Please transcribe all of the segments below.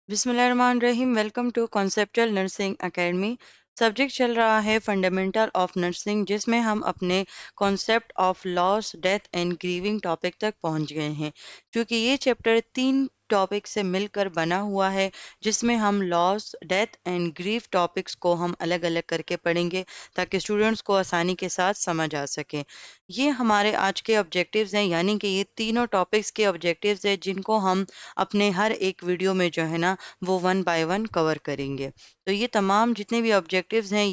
बिस्मिल्लाहिर्रहमानिर्रहीम। Welcome to conceptual nursing academy. Subject चल रहा है फंडामेंटल ऑफ नर्सिंग, जिसमें हम अपने concept of loss, death and grieving topic तक पहुंच गए हैं। क्योंकि ये चैप्टर 3 टॉपिक से मिलकर बना हुआ है, जिसमें हम loss, death and grieve topics को हम अलग अलग करके पढ़ेंगे ताकि स्टूडेंट्स को आसानी के साथ समझ आ सके। ये हमारे आज के ऑब्जेक्टिव्स हैं, यानी कि ये तीनों टॉपिक्स के ऑब्जेक्टिव्स हैं जिनको हम अपने हर एक वीडियो में जो है ना वो 1 बाय 1 कवर करेंगे। तो ये तमाम जितने भी ऑब्जेक्टिव्स हैं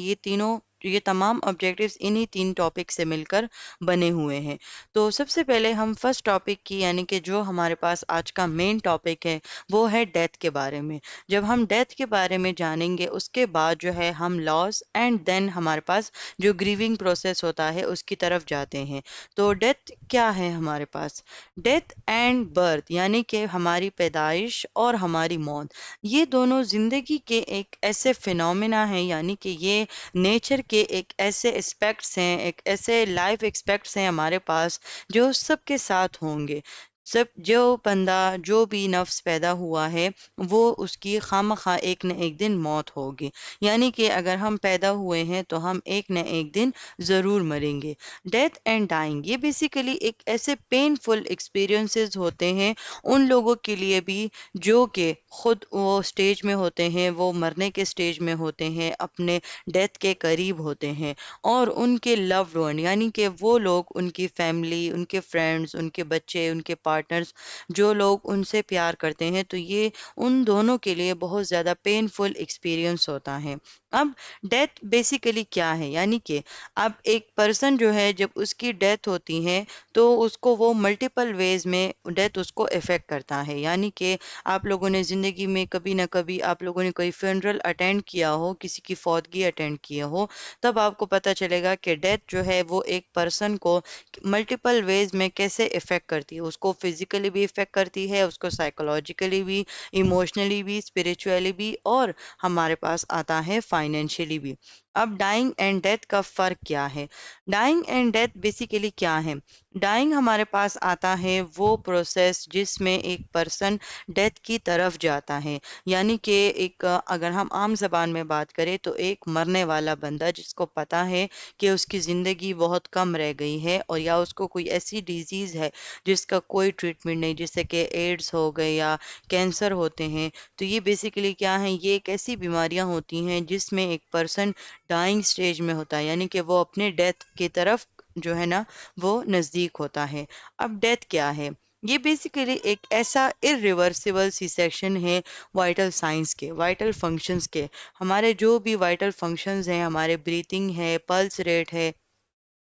ये तमाम ऑब्जेक्टिव्स इन्हीं 3 टॉपिक से मिलकर बने हुए हैं। तो सबसे पहले हम फर्स्ट टॉपिक की यानी कि जो हमारे पास आज का मेन टॉपिक है वो है डेथ के बारे में। जब हम डेथ के बारे में जानेंगे उसके बाद जो है हम लॉस एंड देन हमारे पास जो ग्रीविंग प्रोसेस होता है उसकी तरफ जाते हैं। तो डेथ क्या है हमारे पास? डेथ एंड बर्थ यानी कि हमारी पैदाइश और हमारी मौत, ये दोनों जिंदगी के एक ऐसे फिनोमिना हैं, यानी कि ये नेचर के एक ऐसे एस्पेक्ट्स हैं, एक ऐसे लाइफ एक्सपेक्ट्स हैं हमारे पास जो सबके साथ होंगे। सब जो बंदा जो भी नफ्स पैदा हुआ है वो उसकी खामखा एक न एक दिन मौत होगी। यानी कि अगर हम पैदा हुए हैं तो हम एक न एक दिन ज़रूर मरेंगे। डेथ एंड डाइंग ये बेसिकली एक ऐसे पेनफुल एक्सपीरियंसेस होते हैं उन लोगों के लिए भी जो कि खुद वो स्टेज में होते हैं, वो मरने के स्टेज में होते हैं, अपने डेथ के करीब होते हैं, और उनके लव्ड वन यानी कि वो लोग, उनकी फैमिली, उनके फ्रेंड्स, उनके बच्चे, उनके पार्टनर्स, जो लोग उनसे प्यार करते हैं, तो ये उन दोनों के लिए बहुत ज़्यादा पेनफुल एक्सपीरियंस होता है। अब डेथ बेसिकली क्या है, यानी कि अब एक पर्सन जो है जब उसकी डेथ होती है तो उसको वो मल्टीपल वेज में डेथ उसको इफ़ेक्ट करता है। यानी कि आप लोगों ने ज़िंदगी में कभी ना कभी आप लोगों ने कोई फ्यूनरल अटेंड किया हो, किसी की फौतगी अटेंड किया हो, तब आपको पता चलेगा कि डेथ जो है वो एक पर्सन को मल्टीपल वेज में कैसे इफ़ेक्ट करती है। उसको फिजिकली भी इफ़ेक्ट करती है, उसको साइकोलॉजिकली भी, इमोशनली भी, स्पिरिचुअली भी, और हमारे पास आता है फाइनेंशियली भी। अब डाइंग एंड डेथ का फ़र्क क्या है? डाइंग एंड डेथ बेसिकली क्या है? डाइंग हमारे पास आता है वो प्रोसेस जिसमें एक पर्सन डेथ की तरफ जाता है। यानी कि अगर हम आम ज़बान में बात करें तो एक मरने वाला बंदा जिसको पता है कि उसकी ज़िंदगी बहुत कम रह गई है, और या उसको कोई ऐसी डिजीज़ है जिसका कोई ट्रीटमेंट नहीं, जैसे कि एड्स हो गए या कैंसर होते हैं। तो ये बेसिकली क्या है, ये एक ऐसी बीमारियां होती हैं जिसमें एक पर्सन डाइंग स्टेज में होता है, यानी कि वो अपने डेथ की तरफ जो है ना वो नज़दीक होता है। अब डेथ क्या है? ये बेसिकली एक ऐसा इरिवर्सिबल सी सेक्शन है वाइटल साइंस के, वाइटल फंक्शंस के। हमारे जो भी वाइटल फंक्शंस हैं, हमारे ब्रीथिंग है, पल्स रेट है,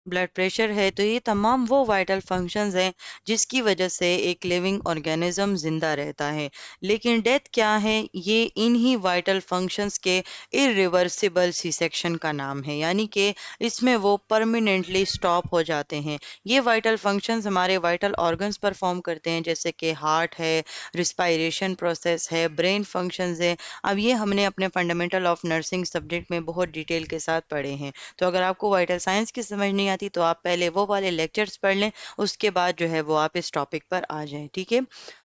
ब्लड प्रेशर है, तो ये तमाम वो वाइटल फंक्शंस हैं जिसकी वजह से एक लिविंग ऑर्गेनिज्म जिंदा रहता है। लेकिन डेथ क्या है? ये इन्हीं वाइटल फंक्शंस के इरिवर्सिबल सी सेक्शन का नाम है, यानी कि इसमें वो परमानेंटली स्टॉप हो जाते हैं। ये वाइटल फंक्शंस हमारे वाइटल ऑर्गन्स परफॉर्म करते हैं, जैसे कि हार्ट है, रिस्पायरेशन प्रोसेस है, ब्रेन फंक्शंस है। अब ये हमने अपने फंडामेंटल ऑफ नर्सिंग सब्जेक्ट में बहुत डिटेल के साथ पढ़े हैं। तो अगर आपको वाइटल साइंस की समझ नहीं आती तो आप पहले वो वाले लेक्चर्स पढ़ लें, उसके बाद जो है वो आप इस टॉपिक पर आ जाएं, ठीक है।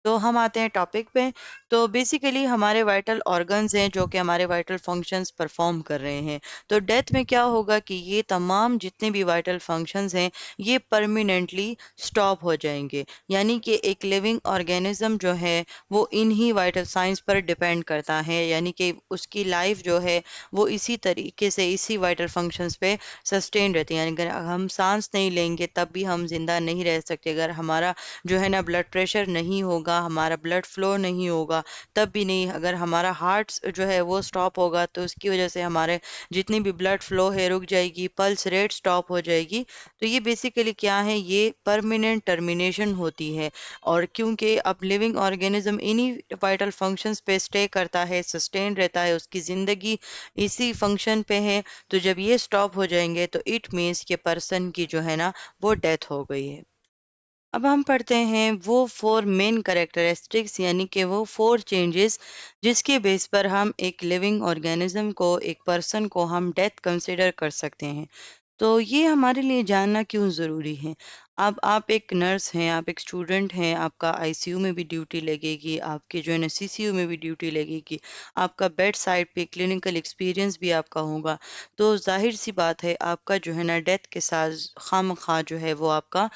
तो हम आते हैं टॉपिक पे। तो बेसिकली हमारे वाइटल ऑर्गन्स हैं जो कि हमारे वाइटल फंक्शंस परफॉर्म कर रहे हैं। तो डेथ में क्या होगा कि ये तमाम जितने भी वाइटल फंक्शंस हैं ये परमानेंटली स्टॉप हो जाएंगे। यानी कि एक लिविंग ऑर्गेनिज्म जो है वो इन्हीं वाइटल साइंस पर डिपेंड करता है, यानी कि उसकी लाइफ जो है वो इसी तरीके से इसी वाइटल फंक्शंस पे सस्टेन रहती है। यानी अगर हम सांस नहीं लेंगे तब भी हम जिंदा नहीं रह सकते, अगर हमारा जो है ना ब्लड प्रेशर नहीं होगा, हमारा ब्लड फ्लो नहीं होगा, तब भी नहीं, अगर हमारा हार्ट जो है वो स्टॉप होगा तो उसकी वजह से हमारे जितनी भी ब्लड फ्लो है रुक जाएगी, पल्स रेट स्टॉप हो जाएगी। तो ये बेसिकली क्या है, ये परमानेंट टर्मिनेशन होती है। और क्योंकि अब लिविंग ऑर्गेनिज्म इन्हीं वाइटल फंक्शंस पे स्टे करता है, सस्टेन रहता है, उसकी ज़िंदगी इसी फंक्शन पे है, तो जब ये स्टॉप हो जाएंगे तो इट मीन्स कि पर्सन की जो है ना वो डेथ हो गई है। अब हम पढ़ते हैं वो 4 मेन करेक्टरिस्टिक्स, यानी कि वो 4 चेंजेस जिसके बेस पर हम एक लिविंग ऑर्गेनिज्म को, एक पर्सन को हम डेथ कंसिडर कर सकते हैं। तो ये हमारे लिए जानना क्यों ज़रूरी है? अब आप एक नर्स हैं, आप एक स्टूडेंट हैं, आपका आईसीयू में भी ड्यूटी लगेगी, आपके जो है ना सीसीयू में भी ड्यूटी लगेगी, आपका बेड साइड पे क्लिनिकल एक्सपीरियंस भी आपका होगा। तो ज़ाहिर सी बात है आपका जो है ना डेथ के साथ खामखा जो है वो आपका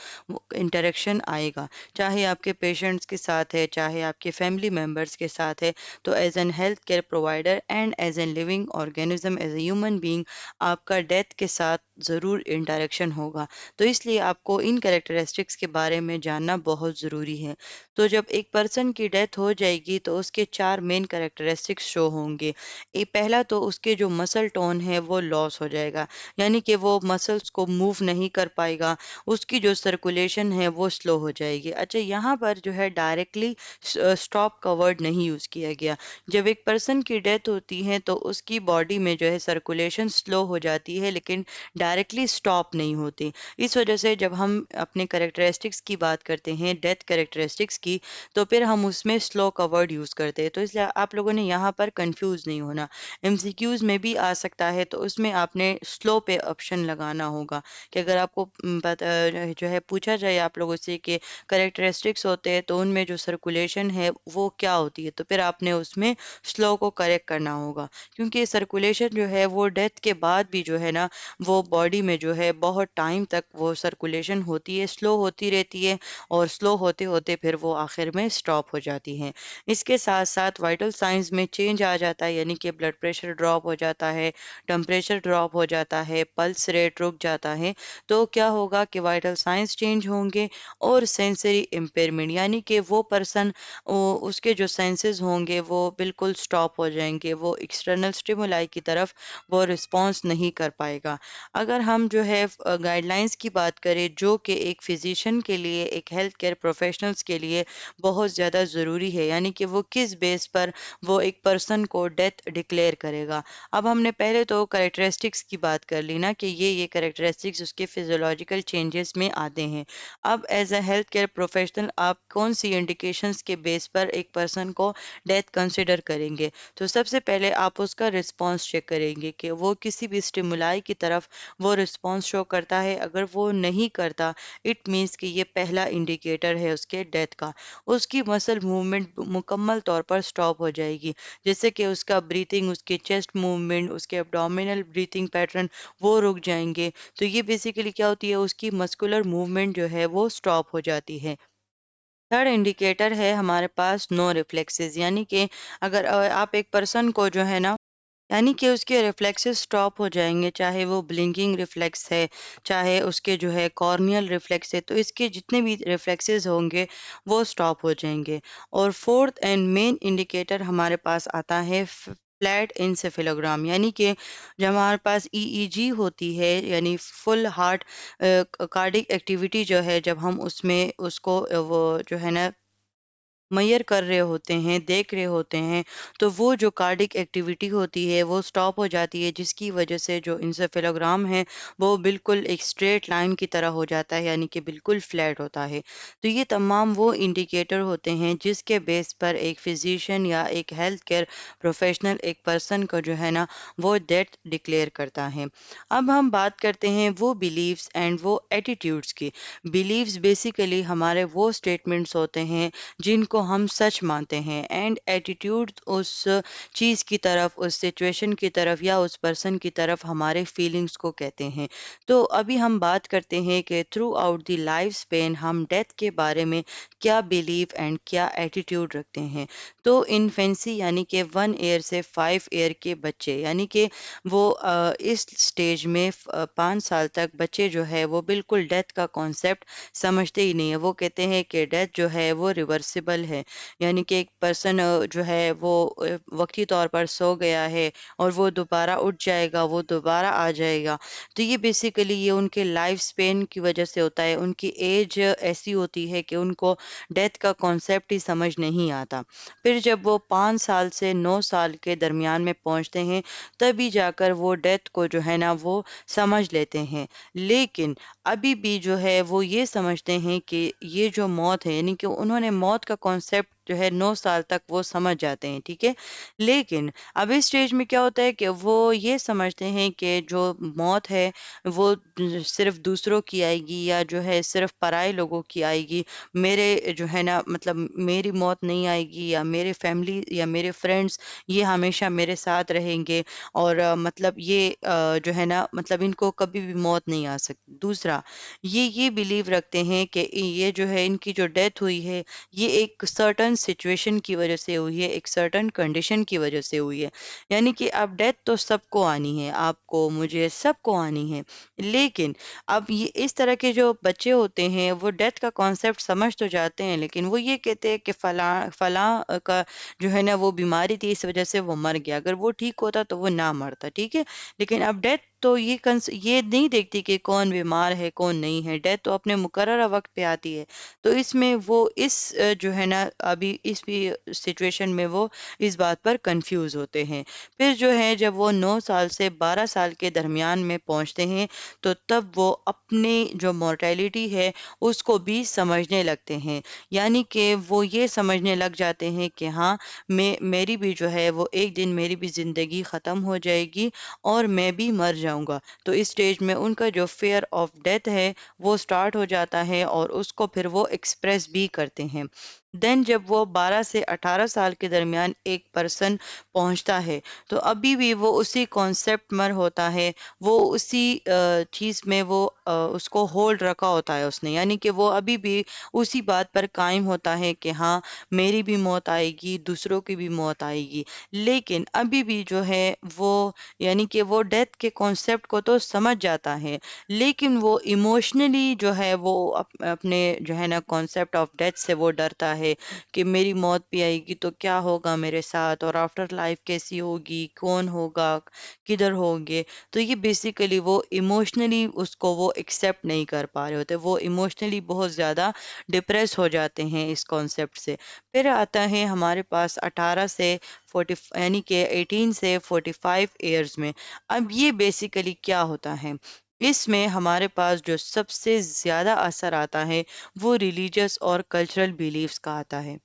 इंटरेक्शन आएगा, चाहे आपके पेशेंट्स के साथ है, चाहे आपके फैमिली मेम्बर्स के साथ है। तो as an health care provider and as an living organism as a human being आपका डेथ के साथ ज़रूर इंटरेक्शन होगा। तो इसलिए आपको इन कैरेक्टरिस्टिक्स के बारे में जानना बहुत ज़रूरी है। तो जब एक पर्सन की डेथ हो जाएगी तो उसके 4 मेन कैरेक्टरिस्टिक्स शो होंगे। पहला तो उसके जो मसल टोन है वो लॉस हो जाएगा, यानी कि वो मसल्स को मूव नहीं कर पाएगा, उसकी जो सर्कुलेशन है वो स्लो हो जाएगी। अच्छा, यहाँ पर जो है डायरेक्टली स्टॉप का वर्ड नहीं यूज़ किया गया। जब एक पर्सन की डेथ होती है तो उसकी बॉडी में जो है सर्कुलेशन स्लो हो जाती है, लेकिन डायरेक्टली स्टॉप नहीं होती। इस वजह से जब हम अपने कैरेक्टरिस्टिक्स की बात करते हैं, डेथ कैरेक्टरिस्टिक्स की, तो फिर हम उसमें स्लो का वर्ड यूज़ करते हैं। तो इसलिए आप लोगों ने यहाँ पर कंफ्यूज नहीं होना। एमसीक्यूज में भी आ सकता है तो उसमें आपने स्लो पे ऑप्शन लगाना होगा कि अगर आपको जो है पूछा जाए आप लोगों से कि कैरेक्टरिस्टिक्स होते हैं तो उनमें जो सर्कुलेशन है वो क्या होती है, तो फिर आपने उसमें स्लो को करेक्ट करना होगा, क्योंकि सर्कुलेशन जो है वो डेथ के बाद भी जो है ना वो बॉडी में जो है बहुत टाइम तक वो सर्कुलेशन होती है, स्लो होती रहती है, और स्लो होते होते फिर वो आखिर में स्टॉप हो जाती है। इसके साथ साथ वाइटल साइंस में चेंज आ जाता है, यानी कि ब्लड प्रेशर ड्रॉप हो जाता है, टेम्परेचर ड्रॉप हो जाता है, पल्स रेट रुक जाता है। तो क्या होगा कि वाइटल साइंस चेंज होंगे और सेंसरी इम्पेयरमेंट, यानी कि वो पर्सन उसके जो सेंसेस होंगे वो बिल्कुल स्टॉप हो जाएंगे, वो एक्सटर्नल स्टिमुलाई की तरफ वो रिस्पॉन्स नहीं कर पाएगा। अगर हम जो है गाइडलाइंस की बात करें जो कि एक फिजिशियन के लिए, एक हेल्थ केयर प्रोफेशनल्स के लिए बहुत ज़्यादा ज़रूरी है, यानी कि वो किस बेस पर वो एक पर्सन को डेथ डिक्लेयर करेगा। अब हमने पहले तो कैरेक्टरिस्टिक्स की बात कर ली ना कि ये कैरेक्टरिस्टिक्स उसके फिजियोलॉजिकल चेंजेस में आते हैं। अब as a health care professional आप कौन सी इंडिकेशंस के बेस पर एक पर्सन को डेथ कंसिडर करेंगे? तो सबसे पहले आप उसका रिस्पॉन्स चेक करेंगे कि वो किसी भी स्टिमुलाई की तरफ वो रिस्पॉन्स शो करता है। अगर वो नहीं करता, इट मीन्स कि ये पहला इंडिकेटर है उसके डेथ का। उसकी मसल मूवमेंट मुकम्मल तौर पर स्टॉप हो जाएगी, जैसे कि उसका ब्रीथिंग, उसके चेस्ट मूवमेंट, उसके एब्डोमिनल ब्रीथिंग पैटर्न वो रुक जाएंगे। तो ये बेसिकली क्या होती है, उसकी मस्कुलर मूवमेंट जो है वो स्टॉप हो जाती है। थर्ड इंडिकेटर है हमारे पास नो रिफ्लेक्सेस, यानी कि अगर आप एक पर्सन को जो है ना, यानी कि उसके रिफ्लेक्सेस स्टॉप हो जाएंगे, चाहे वो ब्लिंकिंग रिफ्लेक्स है, चाहे उसके जो है कॉर्नियल रिफ्लेक्स है, तो इसके जितने भी रिफ्लेक्सेस होंगे वो स्टॉप हो जाएंगे। और फोर्थ एंड मेन इंडिकेटर हमारे पास आता है फ्लैट इंसेफेलोग्राम, यानी कि जब हमारे पास ईईजी होती है, यानी फुल हार्ट कार्डिक एक्टिविटी जो है, जब हम उसमें उसको वो जो है ना मेजर कर रहे होते हैं, देख रहे होते हैं, तो वो जो कार्डिक एक्टिविटी होती है वो स्टॉप हो जाती है, जिसकी वजह से जो इंसेफेलोग्राम है वो बिल्कुल एक स्ट्रेट लाइन की तरह हो जाता है, यानी कि बिल्कुल फ्लैट होता है। तो ये तमाम वो इंडिकेटर होते हैं जिसके बेस पर एक फिजिशियन या एक हेल्थ केयर प्रोफेशनल एक पर्सन को जो है ना वो डेथ डिक्लेयर करता है। अब हम बात करते हैं वो बिलीव्स एंड वो एटीट्यूड्स की। बिलीव्स बेसिकली हमारे वो स्टेटमेंट्स होते हैं जिनको हम सच मानते हैं, एंड एटीट्यूड उस चीज़ की तरफ, उस सिचुएशन की तरफ या उस पर्सन की तरफ हमारे फीलिंग्स को कहते हैं। तो अभी हम बात करते हैं कि through out the life span हम डेथ के बारे में क्या बिलीव एंड क्या एटीट्यूड रखते हैं। तो इन्फेंसी, यानी कि 1 ईयर से 5 ईयर के बच्चे, यानी कि वो इस स्टेज में 5 साल तक बच्चे जो है वो बिल्कुल डेथ का कॉन्सेप्ट समझते ही नहीं है। वो कहते हैं कि डेथ जो है वो रिवर्सिबल है, यानी कि एक पर्सन जो है वो वक्ती तौर पर सो गया है और वो दोबारा उठ जाएगा, वो दोबारा आ जाएगा। तो ये बेसिकली ये उनके लाइफ स्पेन की वजह से होता है, उनकी एज ऐसी होती है कि उनको डेथ का कॉन्सेप्ट ही समझ नहीं आता। फिर जब वो 5 साल से 9 साल के दरमियान में पहुंचते हैं तभी जाकर वो डेथ को जो है ना वो समझ लेते हैं। लेकिन अभी भी जो है वो ये समझते हैं कि ये जो मौत है, यानी कि उन्होंने मौत का कॉन्सेप्ट جو ہے 9 سال تک وہ سمجھ جاتے ہیں، ٹھیک ہے؟ لیکن اب اس اسٹیج میں کیا ہوتا ہے کہ وہ یہ سمجھتے ہیں کہ جو موت ہے وہ صرف دوسروں کی آئے گی یا جو ہے صرف پرائے لوگوں کی آئے گی، میرے جو ہے نا مطلب میری موت نہیں آئے گی یا میرے فیملی یا میرے فرینڈس یہ ہمیشہ میرے ساتھ رہیں گے، اور مطلب یہ جو ہے نا مطلب ان کو کبھی بھی موت نہیں آ سکتی۔ دوسرا، یہ بلیو رکھتے ہیں کہ یہ جو ہے ان کی جو ڈیتھ ہوئی ہے یہ ایک سرٹن سچویشن کی وجہ سے ہوئی ہے، ایک سرٹن کنڈیشن کی وجہ سے ہوئی ہے، یعنی کہ اب ڈیتھ تو سب کو آنی ہے، آپ کو مجھے سب کو آنی ہے، لیکن اب یہ اس طرح کے جو بچے ہوتے ہیں وہ ڈیتھ کا کانسیپٹ سمجھ تو جاتے ہیں، لیکن وہ یہ کہتے ہیں کہ فلاں فلاں کا جو ہے نا وہ بیماری تھی اس وجہ سے وہ مر گیا، اگر وہ ٹھیک ہوتا تو وہ نہ مرتا، ٹھیک ہے؟ لیکن اب ڈیتھ تو یہ نہیں دیکھتی کہ کون بیمار ہے کون نہیں ہے، ڈیتھ تو اپنے مقررہ وقت پہ آتی ہے، تو اس میں وہ اس جو ہے نا ابھی اس بھی سچویشن میں وہ اس بات پر کنفیوز ہوتے ہیں۔ پھر جو ہے جب وہ 9 سال سے 12 سال کے درمیان میں پہنچتے ہیں تو تب وہ اپنی جو مورٹیلٹی ہے اس کو بھی سمجھنے لگتے ہیں، یعنی کہ وہ یہ سمجھنے لگ جاتے ہیں کہ ہاں میری بھی جو ہے وہ ایک دن میری بھی زندگی ختم ہو جائے گی اور میں بھی مر جاؤں گا، تو اس سٹیج میں ان کا جو فیئر آف ڈیتھ ہے وہ سٹارٹ ہو جاتا ہے اور اس کو پھر وہ ایکسپریس بھی کرتے ہیں۔ دین جب وہ 12 سے 18 سال کے درمیان ایک پرسن پہنچتا ہے تو ابھی بھی وہ اسی کانسیپٹ مر ہوتا ہے، وہ اسی چیز میں وہ اس کو ہولڈ رکھا ہوتا ہے اس نے، یعنی کہ وہ ابھی بھی اسی بات پر قائم ہوتا ہے کہ ہاں میری بھی موت آئے گی دوسروں کی بھی موت آئے گی، لیکن ابھی بھی جو ہے وہ یعنی کہ وہ ڈیتھ کے کانسیپٹ کو تو سمجھ جاتا ہے، لیکن وہ ایموشنلی جو ہے وہ اپنے جو ہے نا کانسیپٹ آف ڈیتھ سے وہ ڈرتا ہے کہ میری موت بھی آئے گی تو کیا ہوگا میرے ساتھ، اور آفٹر لائف کیسی ہوگی، کون ہوگا، کدھر ہوں گے، تو یہ بیسیکلی وہ ایموشنلی اس کو وہ ایکسیپٹ نہیں کر پا رہے ہوتے، وہ ایموشنلی بہت زیادہ ڈپریس ہو جاتے ہیں اس کانسیپٹ سے۔ پھر آتا ہے ہمارے پاس 18 سے 40 یعنی کہ 18 سے 45 ایئرز میں، اب یہ بیسیکلی کیا ہوتا ہے، اس میں ہمارے پاس جو سب سے زیادہ اثر آتا ہے وہ ریلیجس اور کلچرل بیلیفز کا آتا ہے۔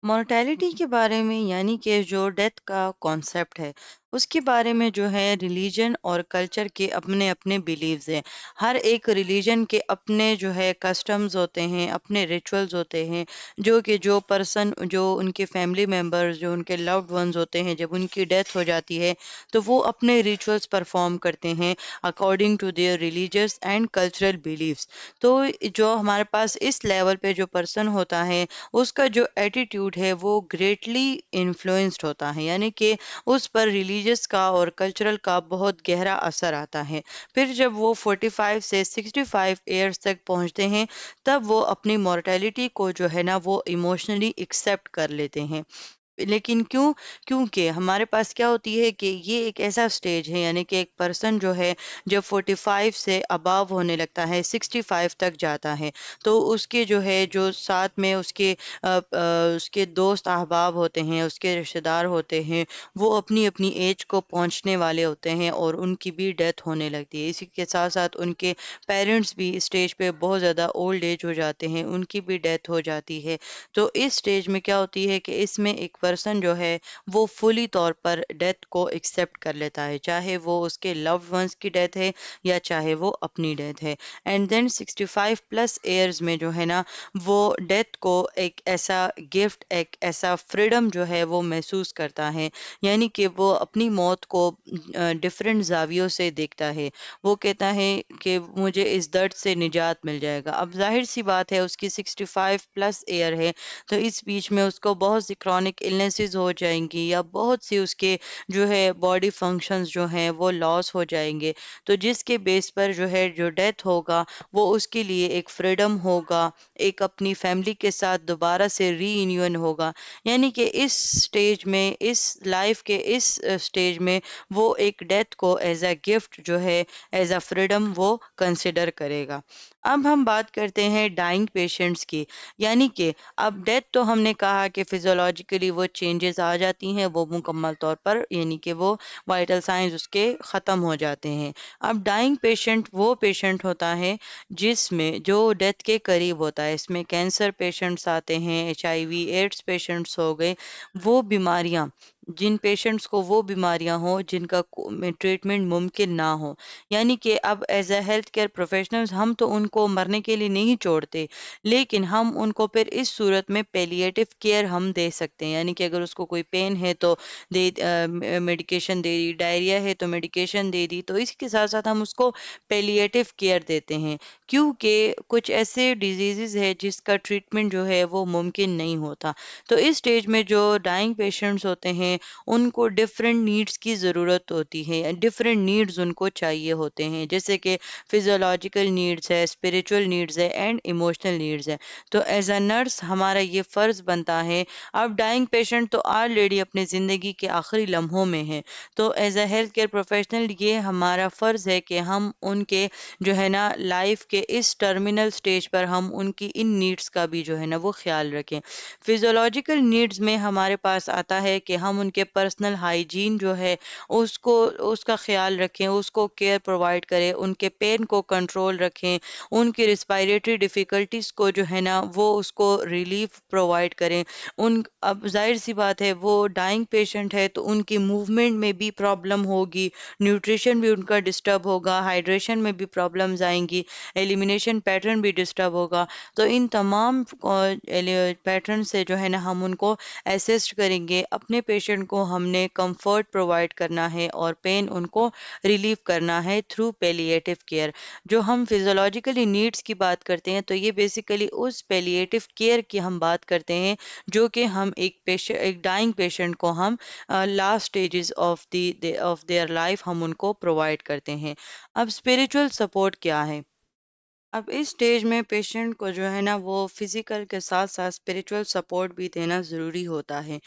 مورٹیلٹی کے بارے میں یعنی کہ جو ڈیتھ کا کانسیپٹ ہے اس کے بارے میں جو ہے ریلیجن اور کلچر کے اپنے اپنے بیلیوز ہیں، ہر ایک ریلیجن کے اپنے جو ہے کسٹمز ہوتے ہیں، اپنے ریچولز ہوتے ہیں، جو کہ جو پرسن جو ان کے فیملی ممبرز جو ان کے لوڈ ونز ہوتے ہیں جب ان کی ڈیتھ ہو جاتی ہے تو وہ اپنے ریچولز پرفارم کرتے ہیں according to their religious and cultural beliefs. تو جو ہمارے پاس اس لیول پہ جو پرسن ہوتا ہے اس کا جو ایٹیٹیوڈ ہے وہ گریٹلی انفلوئنسڈ ہوتا ہے، یعنی کہ اس پر ریلیجس کا اور کلچرل کا بہت گہرا اثر آتا ہے۔ پھر جب وہ 45 سے 65 ایئرس تک پہنچتے ہیں تب وہ اپنی مورٹیلٹی کو جو ہے نا وہ ایموشنلی ایکسیپٹ کر لیتے ہیں، لیکن کیونکہ ہمارے پاس کیا ہوتی ہے کہ یہ ایک ایسا سٹیج ہے، یعنی کہ ایک پرسن جو ہے جب 45 سے اباو ہونے لگتا ہے 65 تک جاتا ہے تو اس کے جو ہے جو ساتھ میں اس کے دوست احباب ہوتے ہیں، اس کے رشتہ دار ہوتے ہیں، وہ اپنی اپنی ایج کو پہنچنے والے ہوتے ہیں اور ان کی بھی ڈیتھ ہونے لگتی ہے، اسی کے ساتھ ساتھ ان کے پیرنٹس بھی اسٹیج پہ بہت زیادہ اولڈ ایج ہو جاتے ہیں، ان کی بھی ڈیتھ ہو جاتی ہے۔ تو اس سٹیج میں کیا ہوتی ہے کہ اس میں ایک پرسن جو ہے وہ فلی طور پر ڈیتھ کو ایکسیپٹ کر لیتا ہے، چاہے وہ اس کے لوڈ ونس کی ڈیتھ ہے یا چاہے وہ اپنی ڈیتھ ہے، اینڈ دین 65 پلس ایئرز میں جو ہے نا وہ ڈیتھ کو ایک ایسا گفٹ ایک ایسا فریڈم جو ہے وہ محسوس کرتا ہے، یعنی کہ وہ اپنی موت کو ڈفرینٹ زاویوں سے دیکھتا ہے، وہ کہتا ہے کہ مجھے اس درد سے نجات مل جائے گا۔ اب ظاہر سی بات ہے اس کی 65 پلس ایئر ہے تو اس بیچ میں اس کو بہت سی کرونک النیسز ہو جائیں گی یا بہت سی اس کے جو ہے باڈی فنکشنز جو ہیں وہ لاس ہو جائیں گے، تو جس کے بیس پر جو ہے جو ڈیتھ ہوگا وہ اس کے لیے ایک فریڈم ہوگا، ایک اپنی فیملی کے ساتھ دوبارہ سے ری یونین ہوگا، یعنی کہ اس سٹیج میں اس لائف کے اس سٹیج میں وہ ایک ڈیتھ کو ایز اے گفٹ جو ہے ایز اے فریڈم وہ کنسیڈر کرے گا۔ اب ہم بات کرتے ہیں ڈائنگ پیشنٹس کی، یعنی کہ اب ڈیتھ تو ہم نے کہا کہ فزیولوجیکلی وہ چینجز آ جاتی ہیں، وہ مکمل طور پر یعنی کہ وہ وائٹل سائنز اس کے ختم ہو جاتے ہیں۔ اب ڈائنگ پیشنٹ وہ پیشنٹ ہوتا ہے جس میں جو ڈیتھ کے قریب ہوتا ہے، اس میں کینسر پیشنٹس آتے ہیں، HIV ایڈس پیشنٹس ہو گئے، وہ بیماریاں جن پیشنٹس کو وہ بیماریاں ہوں جن کا ٹریٹمنٹ ممکن نہ ہو، یعنی کہ اب as a health care professionals ہم تو ان کو مرنے کے لیے نہیں چھوڑتے، لیکن ہم ان کو پھر اس صورت میں پیلیٹیو کیئر ہم دے سکتے ہیں، یعنی کہ اگر اس کو کوئی پین ہے تو دے میڈیکیشن دے دی، ڈائریا ہے تو میڈیکیشن دے دی، تو اس کے ساتھ ساتھ ہم اس کو پیلیٹیو کیئر دیتے ہیں، کیونکہ کچھ ایسے ڈیزیزز ہے جس کا ٹریٹمنٹ جو ہے وہ ممکن نہیں ہوتا۔ تو اس اسٹیج میں جو ڈائنگ پیشنٹس ہوتے ہیں ان کو ڈفرینٹ نیڈس کی ضرورت ہوتی ہے، ڈفرینٹ نیڈز ان کو چاہیے ہوتے ہیں، جیسے کہ فزیولوجیکل نیڈس ہے، اسپریچول نیڈس ہے اینڈ ایموشنل نیڈس ہے۔ تو ایز اے نرس ہمارا یہ فرض بنتا ہے، اب ڈائنگ پیشنٹ تو آلریڈی اپنے زندگی کے آخری لمحوں میں ہے، تو as a health care professional یہ ہمارا فرض ہے کہ ہم ان کے جو ہے نا لائف کے اس ٹرمینل سٹیج پر ہم ان کی ان نیڈس کا بھی جو ہے نا وہ خیال رکھیں۔ فزیولوجیکل نیڈس میں ہمارے پاس آتا ہے کہ ہم ان کے پرسنل ہائیجین جو ہے اس کو اس کا خیال رکھیں، اس کو کیئر پرووائڈ کریں، ان کے پین کو کنٹرول رکھیں، ان کی ریسپائریٹری ڈیفیکلٹیز کو جو ہے نا وہ اس کو ریلیف پرووائڈ کریں۔ اب ظاہر سی بات ہے وہ ڈائنگ پیشنٹ ہے تو ان کی موومنٹ میں بھی پرابلم ہوگی، نیوٹریشن بھی ان کا ڈسٹرب ہوگا، ہائیڈریشن میں بھی پرابلمز آئیں گی، ایلیمینیشن پیٹرن بھی ڈسٹرب ہوگا۔ تو ان تمام پیٹرن سے جو ہے نا ہم ان کو اسسٹ کریں گے، اپنے پیشنٹ کو ہم نے کمفرٹ پرووائڈ کرنا ہے اور پین ان کو ریلیف کرنا ہے تھرو پیلیٹیو کیئر۔ جو ہم فزیولوجیکلی نیڈس کی بات کرتے ہیں تو یہ بیسیکلی اس پیلیٹیو کیئر کی ہم بات کرتے ہیں جو کہ ہم ایک ڈائنگ پیشنٹ کو ہم last stages of their life ہم ان کو پرووائڈ کرتے ہیں۔ اب اسپریچول سپورٹ کیا ہے؟ اب اس اسٹیج میں پیشنٹ کو جو ہے نا وہ فزیکل کے ساتھ ساتھ اسپریچول سپورٹ بھی دینا ضروری ہوتا ہے۔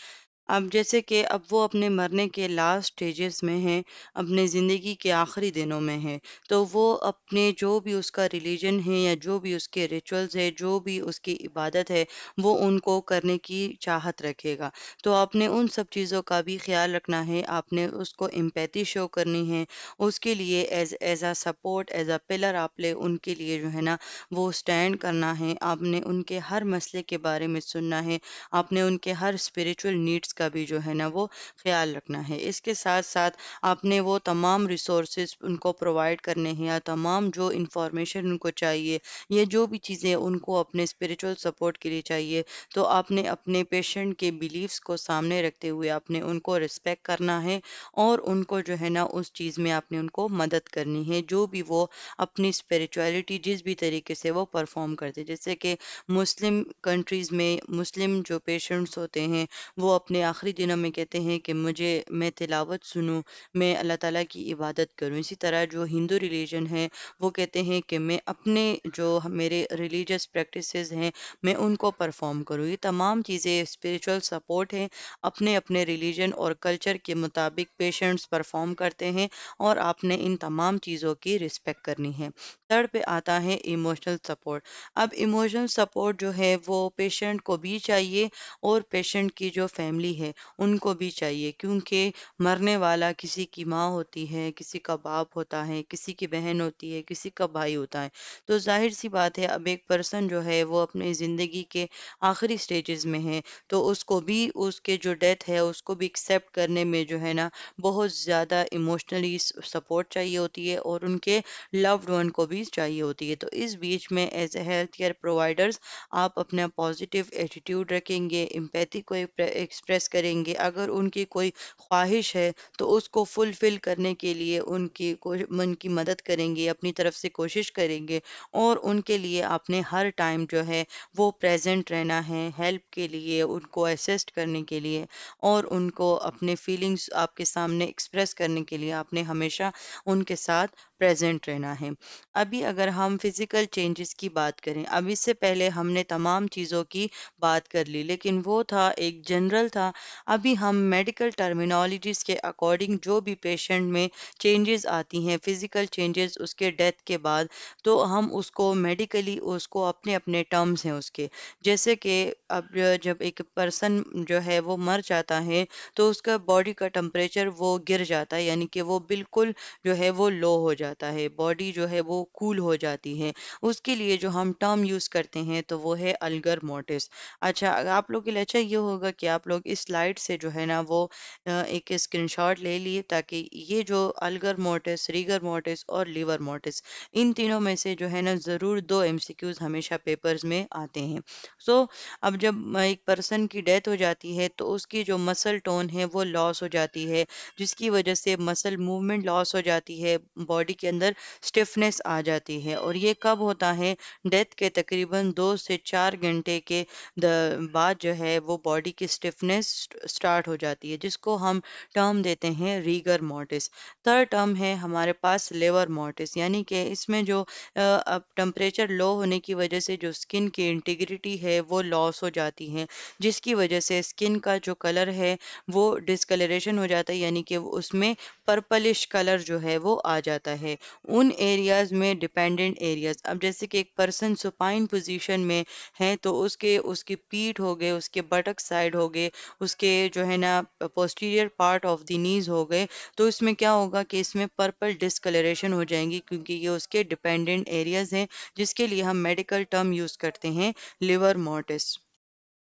اب جیسے کہ اب وہ اپنے مرنے کے لاسٹ سٹیجز میں ہیں، اپنے زندگی کے آخری دنوں میں ہیں، تو وہ اپنے جو بھی اس کا ریلیجن ہے یا جو بھی اس کے ریچولز ہے، جو بھی اس کی عبادت ہے، وہ ان کو کرنے کی چاہت رکھے گا۔ تو آپ نے ان سب چیزوں کا بھی خیال رکھنا ہے، آپ نے اس کو امپیتھی شو کرنی ہے، اس کے لیے as a support as a pillar آپ نے ان کے لیے جو ہے نا وہ اسٹینڈ کرنا ہے، آپ نے ان کے ہر مسئلے کے بارے میں سننا ہے، آپ نے ان کے ہر اسپریچول نیڈس کا بھی جو ہے نا وہ خیال رکھنا ہے۔ اس کے ساتھ ساتھ آپ نے وہ تمام ریسورسز ان کو پرووائڈ کرنے ہیں، یا تمام جو انفارمیشن ان کو چاہیے، یہ جو بھی چیزیں ان کو اپنے اسپریچول سپورٹ کے لیے چاہیے، تو آپ نے اپنے پیشنٹ کے بیلیفس کو سامنے رکھتے ہوئے آپ نے ان کو رسپیکٹ کرنا ہے، اور ان کو جو ہے نا اس چیز میں آپ نے ان کو مدد کرنی ہے جو بھی وہ اپنی اسپریچولیٹی جس بھی طریقے سے وہ پرفارم کرتے، جیسے کہ مسلم کنٹریز میں مسلم جو پیشنٹس ہوتے ہیں وہ اپنے آخری دنوں میں کہتے ہیں کہ میں تلاوت سنوں، میں اللہ تعالیٰ کی عبادت کروں۔ اسی طرح جو ہندو ریلیجن ہے وہ کہتے ہیں کہ میں اپنے جو میرے ریلیجس پریکٹسز ہیں میں ان کو پرفارم کروں۔ یہ تمام چیزیں اسپریچول سپورٹ ہیں، اپنے اپنے ریلیجن اور کلچر کے مطابق پیشنٹس پرفارم کرتے ہیں، اور آپ نے ان تمام چیزوں کی رسپیکٹ کرنی ہے۔ تھرڈ پہ آتا ہے ایموشنل سپورٹ۔ اب ایموشنل سپورٹ جو ہے وہ پیشنٹ کو بھی چاہیے اور پیشنٹ کی جو فیملی ہے ان کو بھی چاہیے، کیونکہ مرنے والا کسی کی ماں ہوتی ہے، کسی کا باپ ہوتا ہے، کسی کی بہن ہوتی ہے، کسی کا بھائی ہوتا ہے، تو ظاہر سی بات ہے اب ایک پرسن جو ہے وہ اپنے زندگی کے آخری سٹیجز میں ہے، تو اس کو بھی اس کے جو ڈیتھ ہے اس کو بھی ایکسیپٹ کرنے میں جو ہے نا بہت زیادہ ایموشنلی سپورٹ چاہیے ہوتی ہے، اور ان کے لوڈ ون کو بھی چاہیے ہوتی ہے۔ تو اس بیچ میں as a health care providers آپ اپنا پازیٹیو ایٹیٹیوڈ رکھیں گے، امپیتھی کو ایکسپریس کریں گے، اگر ان کی کوئی خواہش ہے تو اس کو فلفل کرنے کے لیے ان کی مدد کریں گے، اپنی طرف سے کوشش کریں گے، اور ان کے لیے آپ نے ہر ٹائم جو ہے وہ پریزنٹ رہنا ہے، ہیلپ کے لیے، ان کو اسسٹ کرنے کے لیے، اور ان کو اپنے فیلنگس آپ کے سامنے ایکسپریس کرنے کے لیے آپ نے ہمیشہ ان کے ساتھ प्रेजेंट रहना है। अभी अगर हम फिजिकल चेंजेस की बात करें, अब इससे पहले हमने तमाम चीज़ों की बात कर ली, लेकिन वो था एक जनरल था। अभी हम मेडिकल टर्मिनोलॉजीज के अकॉर्डिंग जो भी पेशेंट में चेंजेस आती हैं, फिजिकल चेंजेस उसके डेथ के बाद, तो हम उसको मेडिकली उसको अपने अपने टर्म्स हैं उसके। जैसे कि अब जब एक पर्सन जो है वो मर जाता है, तो उसका बॉडी का टेम्परेचर वो गिर जाता है, यानी कि वो बिल्कुल जो है वो लो हो जाता है, बॉडी जो है वो कूल हो जाती है। उसके लिए जो हम टर्म यूज़ करते हैं तो वो है अल्गर मोर्टिस। अच्छा, आप लोग के लिए अच्छा ये होगा कि आप लोग इस स्लाइड से जो है ना वो एक स्क्रीनशॉट ले लिए, ताकि ये जो अल्गर मोर्टिस, रीगर मोर्टिस और लीवर मोर्टिस, इन तीनों में से जो है ना ज़रूर दो एमसीक्यूज हमेशा पेपर्स में आते हैं। सो अब जब एक पर्सन की डेथ हो जाती है तो उसकी जो मसल टोन है वो लॉस हो जाती है, जिसकी वजह से मसल मूवमेंट लॉस हो जाती है, बॉडी के अंदर स्टिफनेस आ जाती है। और ये कब होता है? डेथ के तकरीबन 2 से 4 घंटे के बाद जो है वो बॉडी की स्टिफनेस स्टार्ट हो जाती है, जिसको हम टर्म देते हैं रीगर मोर्टिस। थर्ड टर्म है हमारे पास लेवर मोर्टिस, यानी कि इसमें जो अब टेम्परेचर लो होने की वजह से जो स्किन की इंटीग्रिटी है वो लॉस हो जाती है, जिसकी वजह से स्किन का जो कलर है वो डिस्कलरेशन हो जाता है, यानी कि उसमें पर्पलिश कलर जो है वो आ जाता है उन एरियाज में, डिपेंडेंट एरियाज। अब जैसे कि एक पर्सन सुपाइन पोजीशन में है तो उसके उसकी पीठ हो गए, उसके बटक साइड हो गए, उसके जो है ना posterior part of the knees हो गए, तो इसमें क्या होगा कि इसमें पर्पल डिस्कलरेशन हो जाएंगी, क्योंकि ये उसके डिपेंडेंट एरियाज हैं, जिसके लिए हम मेडिकल टर्म यूज करते हैं लिवर मोर्टिस।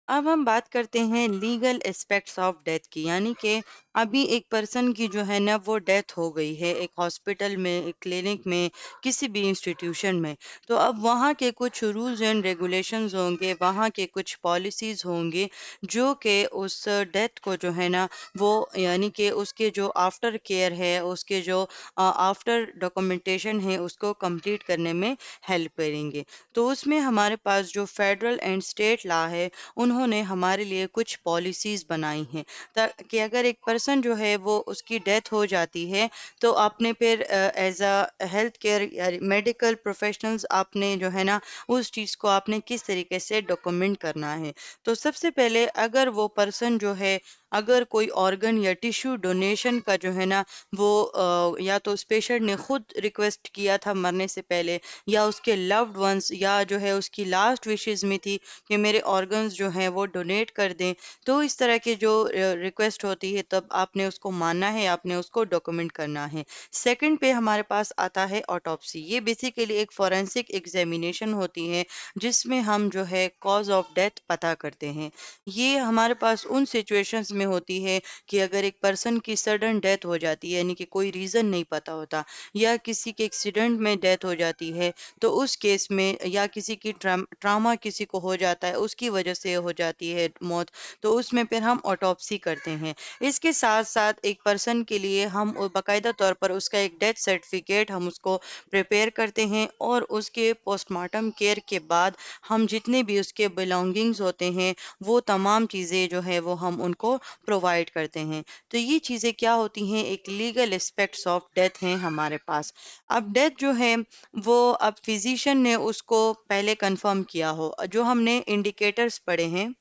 अब हम बात करते हैं लीगल एस्पेक्ट्स ऑफ डेथ की, यानी कि अभी एक पर्सन की जो है ना वो डेथ हो गई है एक हॉस्पिटल में, एक क्लिनिक में, किसी भी इंस्टीट्यूशन में। तो अब वहाँ के कुछ रूल्स एंड रेगुलेशंस होंगे, वहाँ के कुछ पॉलिसीज होंगे, जो कि उस डेथ को जो है ना वो, यानी कि उसके जो आफ्टर केयर है, उसके जो आफ्टर डॉक्यूमेंटेशन है, उसको कंप्लीट करने में हेल्प करेंगे। तो उसमें हमारे पास जो फेडरल एंड स्टेट लॉ है, उन्होंने हमारे लिए कुछ पॉलिसीज बनाई हैं, ताकि अगर एक पर्सन जो है वो उसकी डेथ हो जाती है, तो आपने फिर as a health care medical professionals आपने जो है ना उस चीज़ को आपने किस तरीके से डॉक्यूमेंट करना है। तो सबसे पहले अगर वो पर्सन जो है, अगर कोई ऑर्गन या टिश्यू डोनेशन का जो है ना वो या तो उस पेशेंट ने खुद रिक्वेस्ट किया था मरने से पहले, या उसके लव्ड वंस, या जो है उसकी लास्ट विशेस में थी कि मेरे ऑर्गन्स जो हैं वो डोनेट कर दें, तो इस तरह की जो रिक्वेस्ट होती है तब आपने उसको मानना है, आपने उसको डॉक्यूमेंट करना है। सेकंड पे हमारे पास आता है ऑटोप्सी। ये बेसिकली एक फॉरेंसिक एग्जामिनेशन होती है, जिसमें हम जो है कॉज ऑफ डेथ पता करते हैं। ये हमारे पास उन सिचुएशंस में होती है कि अगर एक पर्सन की सडन डेथ हो जाती है, यानी कि कोई रीज़न नहीं पता होता, या किसी के एक्सीडेंट में डेथ हो जाती है, तो उस केस में, या किसी की ट्रामा किसी को हो जाता है, उसकी वजह से हो जाती है मौत, तो उसमें फिर हम ऑटोप्सी करते हैं। इसके साथ साथ एक पर्सन के लिए हम बाकायदा तौर पर उसका एक डेथ सर्टिफिकेट हम उसको प्रिपेयर करते हैं, और उसके पोस्टमार्टम केयर के बाद हम जितने भी उसके बिलोंगिंग्स होते हैं वो तमाम चीज़ें जो है वो हम उनको प्रोवाइड करते हैं। तो ये चीज़ें क्या होती हैं, एक लीगल एस्पेक्ट्स ऑफ डेथ हैं हमारे पास। अब डेथ जो है वो, अब फिजिशियन ने उसको पहले कंफर्म किया हो, जो हमने इंडिकेटर्स पढ़े हैं,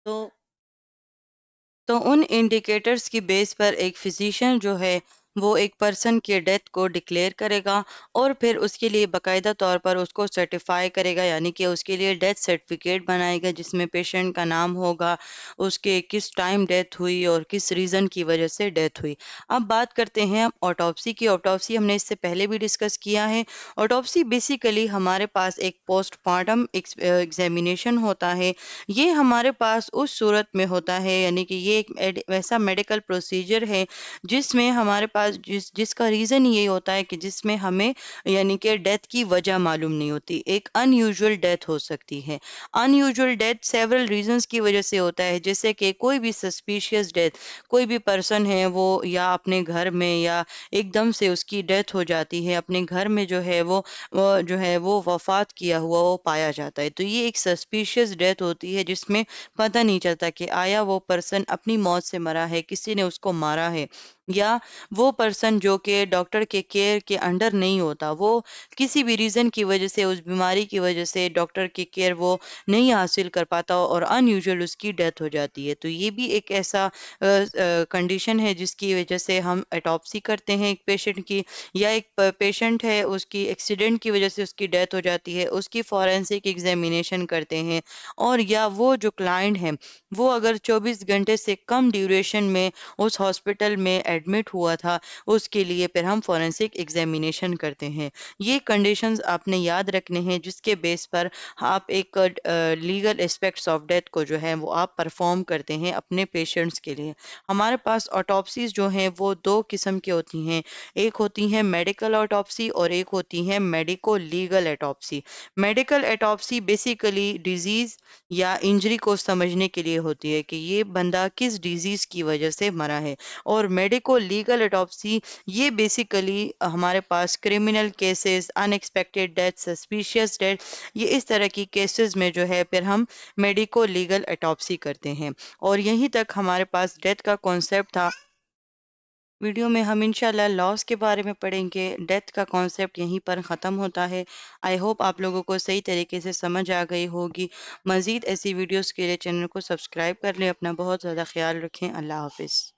तो उन इंडिकेटर्स की बेस पर एक फिजिशियन जो है वो एक पर्सन के डेथ को डिक्लेयर करेगा, और फिर उसके लिए बाकायदा तौर पर उसको सर्टिफाई करेगा, यानी कि उसके लिए डेथ सर्टिफिकेट बनाएगा, जिसमें पेशेंट का नाम होगा, उसके किस टाइम डेथ हुई और किस रीज़न की वजह से डेथ हुई। अब बात करते हैं ऑटोप्सी की। ऑटोप्सी हमने इससे पहले भी डिस्कस किया है। ऑटोप्सी बेसिकली हमारे पास एक पोस्टमार्टम एग्जामिनेशन होता है। ये हमारे पास उस सूरत में होता है, यानी कि ये एक वैसा मेडिकल प्रोसीजर है जिसमें हमारे पास जिसका रीज़न ये होता है कि जिसमें हमें, यानी कि डेथ की वजह मालूम नहीं होती, एक अनयूजुअल डेथ हो सकती है। अनयूजुअल डेथ सेवरल रीजंस की वजह से होता है, जैसे कि कोई भी सस्पिशियस डेथ, कोई भी पर्सन है वो या अपने घर में, या एकदम से उसकी डेथ हो जाती है अपने घर में, जो है वो जो है वो वफात किया हुआ वो पाया जाता है, तो ये एक सस्पिशियस डेथ होती है, जिसमें पता नहीं चलता कि आया वो पर्सन अपनी मौत से मरा है, किसी ने उसको मारा है। या वो पर्सन जो कि डॉक्टर के केयर के अंडर नहीं होता, वो किसी भी रीज़न की वजह से, उस बीमारी की वजह से डॉक्टर की केयर वो नहीं हासिल कर पाता और अनयूजुअल उसकी डेथ हो जाती है। तो ये भी एक ऐसा कंडीशन है जिसकी वजह से हम ऑटोप्सी करते हैं एक पेशेंट की, या एक पेशेंट है उसकी एक्सीडेंट की वजह से उसकी डेथ हो जाती है, उसकी फॉरेंसिक एग्जामिनेशन करते हैं। और या वो जो क्लाइंट है वो अगर 24 घंटे से कम ड्यूरेशन में उस हॉस्पिटल में एडमिट हुआ था, उसके लिए फिर हम फॉरेंसिक एग्जामिनेशन करते हैं। ये कंडीशंस आपने याद रखने हैं जिसके बेस पर आप एक लीगल एस्पेक्ट्स ऑफ डेथ को जो है वो आप परफॉर्म करते हैं अपने पेशेंट्स के लिए। हमारे पास ऑटोप्सीज जो हैं वो दो किस्म की होती हैं। एक होती है मेडिकल ऑटोप्सी और एक होती है medico legal autopsy. Medical autopsy basically disease या इंजरी को समझने के लिए होती है कि ये बंदा किस डिजीज की वजह से मरा है। और मेडिको लीगल ऑटोप्सी ये बेसिकली हमारे पास criminal cases, unexpected death, suspicious death, ये इस तरह की केसेस में जो है फिर हम मेडिको लीगल ऑटोप्सी करते हैं। और यहीं तक हमारे पास डेथ का कॉन्सेप्ट था। वीडियो में हम इंशाल्लाह लॉस के बारे में पढ़ेंगे। डेथ का कॉन्सेप्ट यहीं पर ख़त्म होता है। आई होप आप लोगों को सही तरीके से समझ आ गई होगी। मज़ीद ऐसी वीडियोस के लिए चैनल को सब्सक्राइब कर लें। अपना बहुत ज़्यादा ख्याल रखें। अल्लाह हाफिज़।